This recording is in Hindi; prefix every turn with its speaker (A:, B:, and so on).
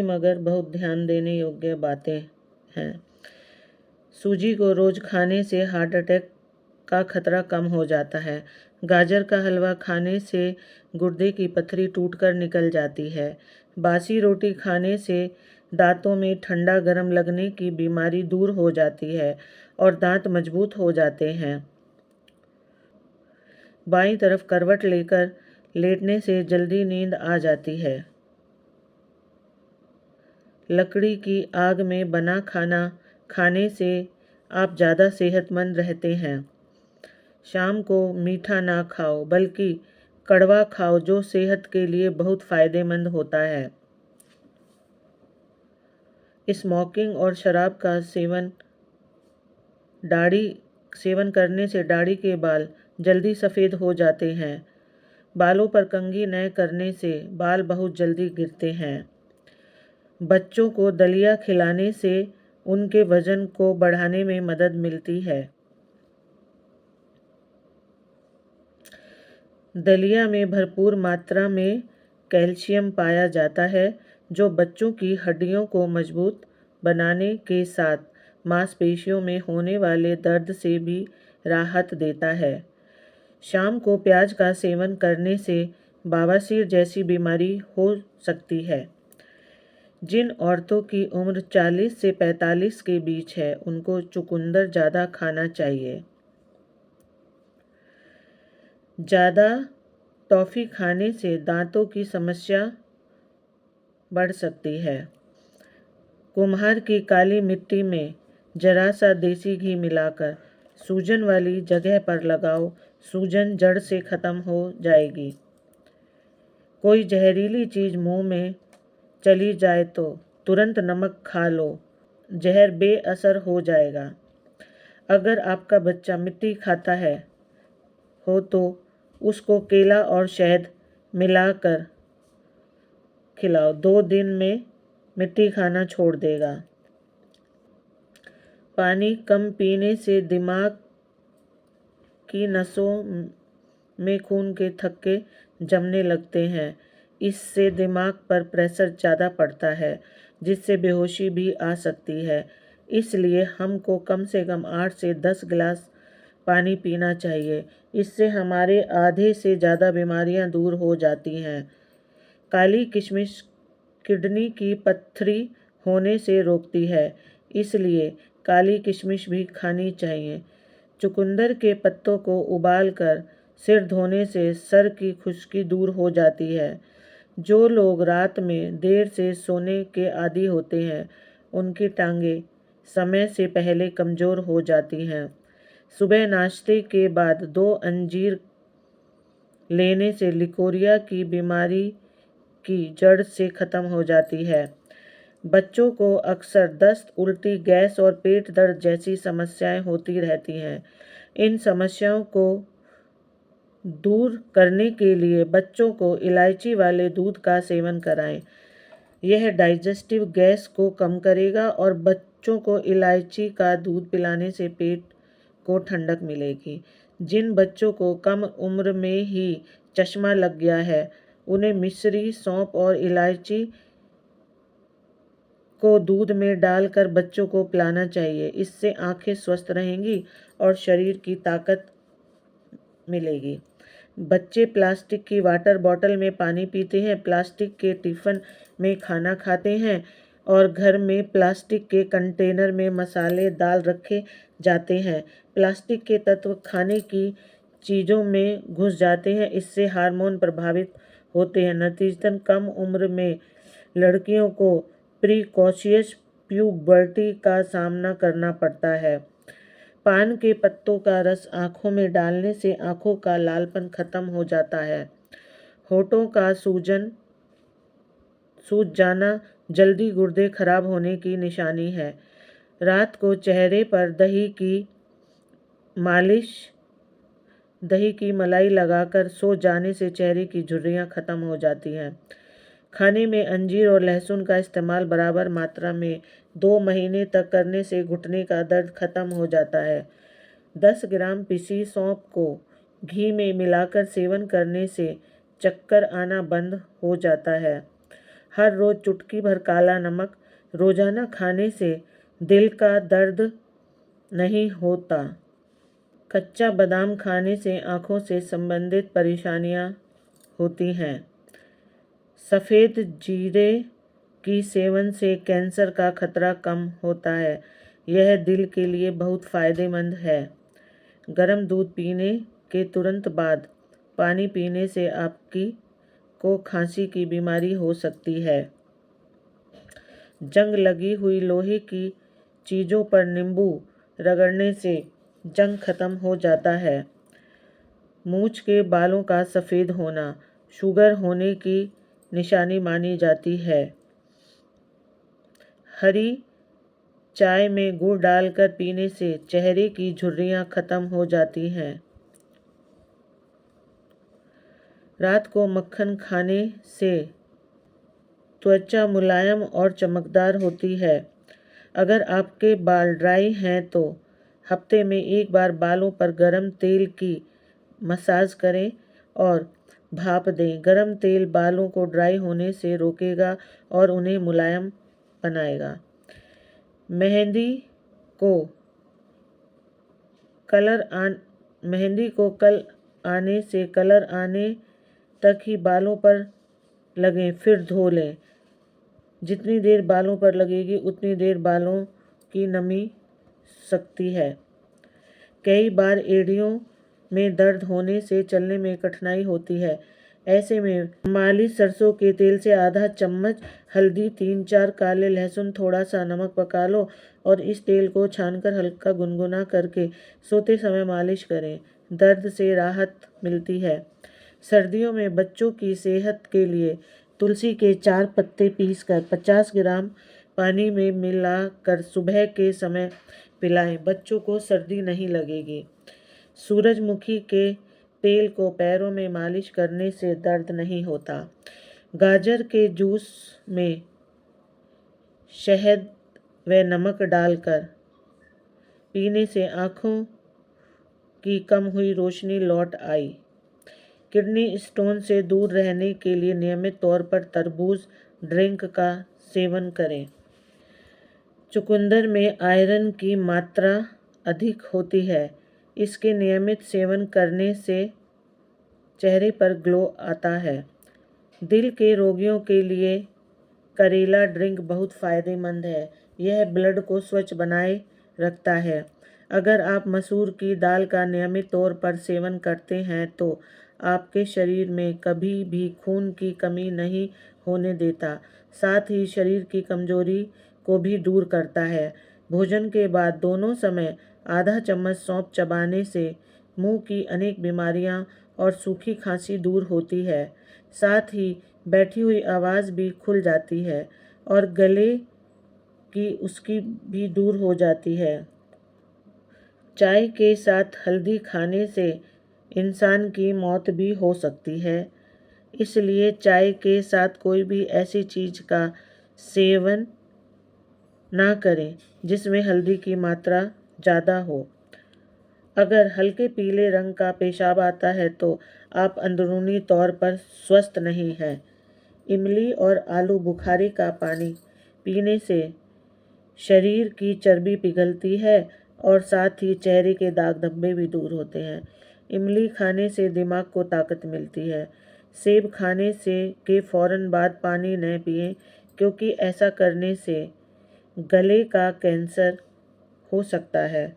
A: मगर बहुत ध्यान देने योग्य बातें हैं। सूजी को रोज खाने से हार्ट अटैक का खतरा कम हो जाता है। गाजर का हलवा खाने से गुर्दे की पथरी टूटकर निकल जाती है। बासी रोटी खाने से दांतों में ठंडा गरम लगने की बीमारी दूर हो जाती है और दांत मजबूत हो जाते हैं। बाईं तरफ करवट लेकर लेटने से जल्दी नींद आ जाती है। लकड़ी की आग में बना खाना खाने से आप ज़्यादा सेहतमंद रहते हैं। शाम को मीठा ना खाओ बल्कि कड़वा खाओ, जो सेहत के लिए बहुत फ़ायदेमंद होता है। स्मोकिंग और शराब का सेवन करने से दाढ़ी के बाल जल्दी सफ़ेद हो जाते हैं। बालों पर कंघी न करने से बाल बहुत जल्दी गिरते हैं। बच्चों को दलिया खिलाने से उनके वजन को बढ़ाने में मदद मिलती है। दलिया में भरपूर मात्रा में कैल्शियम पाया जाता है, जो बच्चों की हड्डियों को मजबूत बनाने के साथ मांसपेशियों में होने वाले दर्द से भी राहत देता है। शाम को प्याज का सेवन करने से बवासीर जैसी बीमारी हो सकती है। जिन औरतों की उम्र 40 से 45 के बीच है, उनको चुकंदर ज़्यादा खाना चाहिए। ज़्यादा टॉफ़ी खाने से दांतों की समस्या बढ़ सकती है। कुम्हार की काली मिट्टी में जरा सा देसी घी मिलाकर सूजन वाली जगह पर लगाओ, सूजन जड़ से ख़त्म हो जाएगी। कोई जहरीली चीज़ मुंह में चली जाए तो तुरंत नमक खा लो, जहर बेअसर हो जाएगा। अगर आपका बच्चा मिट्टी खाता हो तो उसको केला और शहद मिलाकर खिलाओ, 2 दिन में मिट्टी खाना छोड़ देगा। पानी कम पीने से दिमाग की नसों में खून के थक्के जमने लगते हैं। इससे दिमाग पर प्रेशर ज़्यादा पड़ता है, जिससे बेहोशी भी आ सकती है। इसलिए हमको कम से कम 8 से 10 गिलास पानी पीना चाहिए। इससे हमारे आधे से ज़्यादा बीमारियां दूर हो जाती हैं। काली किशमिश किडनी की पथरी होने से रोकती है, इसलिए काली किशमिश भी खानी चाहिए। चुकंदर के पत्तों को उबालकर सिर धोने से सर की खुश्की दूर हो जाती है। जो लोग रात में देर से सोने के आदी होते हैं, उनकी टांगें समय से पहले कमज़ोर हो जाती हैं। सुबह नाश्ते के बाद 2 अंजीर लेने से लिकोरिया की बीमारी की जड़ से ख़त्म हो जाती है। बच्चों को अक्सर दस्त, उल्टी, गैस और पेट दर्द जैसी समस्याएं होती रहती हैं। इन समस्याओं को दूर करने के लिए बच्चों को इलायची वाले दूध का सेवन कराएं। यह डाइजेस्टिव गैस को कम करेगा और बच्चों को इलायची का दूध पिलाने से पेट को ठंडक मिलेगी। जिन बच्चों को कम उम्र में ही चश्मा लग गया है, उन्हें मिश्री, सौंफ और इलायची को दूध में डालकर बच्चों को पिलाना चाहिए। इससे आंखें स्वस्थ रहेंगी और शरीर की ताकत मिलेगी। बच्चे प्लास्टिक की वाटर बॉटल में पानी पीते हैं, प्लास्टिक के टिफ़िन में खाना खाते हैं और घर में प्लास्टिक के कंटेनर में मसाले, दाल रखे जाते हैं। प्लास्टिक के तत्व खाने की चीज़ों में घुस जाते हैं, इससे हार्मोन प्रभावित होते हैं। नतीजतन कम उम्र में लड़कियों को प्रीकॉशियस प्यूबर्टी का सामना करना पड़ता है। पान के पत्तों का रस आँखों में डालने से आँखों का लालपन खत्म हो जाता है। होठों का सूज जाना जल्दी गुर्दे खराब होने की निशानी है। रात को चेहरे पर दही की मलाई लगाकर सो जाने से चेहरे की झुर्रियाँ खत्म हो जाती हैं। खाने में अंजीर और लहसुन का इस्तेमाल बराबर मात्रा में 2 महीने तक करने से घुटने का दर्द खत्म हो जाता है। 10 ग्राम पिसी सौंफ को घी में मिलाकर सेवन करने से चक्कर आना बंद हो जाता है। हर रोज़ चुटकी भर काला नमक रोज़ाना खाने से दिल का दर्द नहीं होता। कच्चा बादाम खाने से आँखों से संबंधित परेशानियाँ होती हैं। सफ़ेद जीरे की सेवन से कैंसर का खतरा कम होता है। यह दिल के लिए बहुत फ़ायदेमंद है। गर्म दूध पीने के तुरंत बाद पानी पीने से आपकी को खांसी की बीमारी हो सकती है। जंग लगी हुई लोहे की चीज़ों पर नींबू रगड़ने से जंग खत्म हो जाता है। मूंछ के बालों का सफ़ेद होना शुगर होने की निशानी मानी जाती है। हरी चाय में गुड़ डालकर पीने से चेहरे की झुर्रियाँ खत्म हो जाती हैं। रात को मक्खन खाने से त्वचा मुलायम और चमकदार होती है। अगर आपके बाल ड्राई हैं तो हफ्ते में एक बार बालों पर गर्म तेल की मसाज करें और भाप दें। गर्म तेल बालों को ड्राई होने से रोकेगा और उन्हें मुलायम बनाएगा। मेहंदी को कल आने से कलर आने तक ही बालों पर लगें, फिर धो लें। जितनी देर बालों पर लगेगी उतनी देर बालों की नमी सकती है। कई बार एड़ियों में दर्द होने से चलने में कठिनाई होती है। ऐसे में मालिश सरसों के तेल से आधा चम्मच हल्दी, 3-4 काले लहसुन, थोड़ा सा नमक पका लो और इस तेल को छानकर हल्का गुनगुना करके सोते समय मालिश करें। दर्द से राहत मिलती है। सर्दियों में बच्चों की सेहत के लिए तुलसी के 4 पत्ते पीसकर 50 ग्राम पानी में मिलाकर सुबह के समय पिलाएं। बच्चों को सर्दी नहीं लगेगी। सूरजमुखी के तेल को पैरों में मालिश करने से दर्द नहीं होता। गाजर के जूस में शहद व नमक डालकर पीने से आँखों की कम हुई रोशनी लौट आई। किडनी स्टोन से दूर रहने के लिए नियमित तौर पर तरबूज ड्रिंक का सेवन करें। चुकंदर में आयरन की मात्रा अधिक होती है। इसके नियमित सेवन करने से चेहरे पर ग्लो आता है। दिल के रोगियों के लिए करेला ड्रिंक बहुत फ़ायदेमंद है। यह ब्लड को स्वच्छ बनाए रखता है। अगर आप मसूर की दाल का नियमित तौर पर सेवन करते हैं तो आपके शरीर में कभी भी खून की कमी नहीं होने देता। साथ ही शरीर की कमजोरी को भी दूर करता है। भोजन के बाद दोनों समय आधा चम्मच सौंफ चबाने से मुंह की अनेक बीमारियां और सूखी खांसी दूर होती है। साथ ही बैठी हुई आवाज़ भी खुल जाती है और गले की उसकी भी दूर हो जाती है। चाय के साथ हल्दी खाने से इंसान की मौत भी हो सकती है। इसलिए चाय के साथ कोई भी ऐसी चीज़ का सेवन ना करें जिसमें हल्दी की मात्रा ज़्यादा हो। अगर हल्के पीले रंग का पेशाब आता है तो आप अंदरूनी तौर पर स्वस्थ नहीं हैं। इमली और आलू बुखारे का पानी पीने से शरीर की चर्बी पिघलती है और साथ ही चेहरे के दाग धब्बे भी दूर होते हैं। इमली खाने से दिमाग को ताकत मिलती है। सेब खाने से के फ़ौरन बाद पानी न पिएं क्योंकि ऐसा करने से गले का कैंसर हो सकता है।